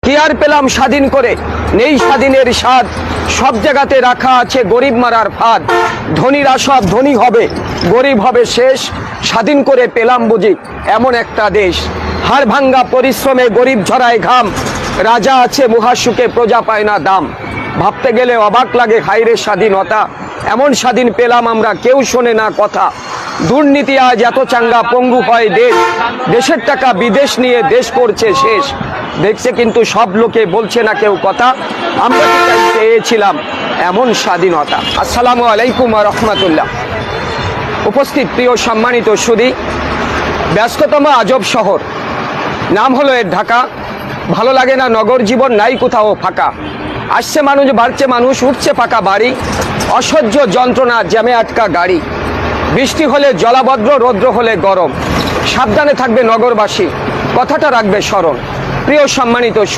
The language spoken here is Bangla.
কি আর পেলাম স্বাধীন করে, নেই স্বাধীনের স্বাদ, সব জায়গাতে রাখা আছে গরিব মারার ফাঁদ। ধনীরা সব ধনী হবে, গরিব হবে শেষ, স্বাধীন করে পেলাম বুঝি এমন একটা দেশ। হাড় ভাঙ্গা পরিশ্রমে গরিব ঝরায় ঘাম, রাজা আছে মহাসুখে প্রজা পায় না দাম। ভাবতে গেলে অবাক লাগে হায়রে স্বাধীনতা, এমন স্বাধীন পেলাম আমরা কেউ শোনে না কথা। দুর্নীতি আজ এত চাঙ্গা পঙ্গু হয় দেশ, দেশের টাকা বিদেশ নিয়ে দেশ করছে শেষ। দেখছে কিন্তু সব লোকে বলছে না কেউ কথা, আমরা চেয়েছিলাম এমন স্বাধীনতা। আসসালামু আলাইকুম ওয়া রাহমাতুল্লাহ। উপস্থিত প্রিয় সম্মানিত সুধী, ব্যস্ততম আজব শহর, নাম হলো এর ঢাকা। ভালো লাগে না নগর জীবন, নাই কোথাও ফাঁকা। আসছে মানুষ, বাড়ছে মানুষ, উঠছে পাকা বাড়ি, অসহ্য যন্ত্রণা জ্যামে আটকা গাড়ি। বৃষ্টি হলে জলাবদ্র, রৌদ্র হলে গরম, সাবধানে থাকবে নগরবাসী, কথাটা রাখবে স্মরণ। প্রিয় সম্মানিত সুধী,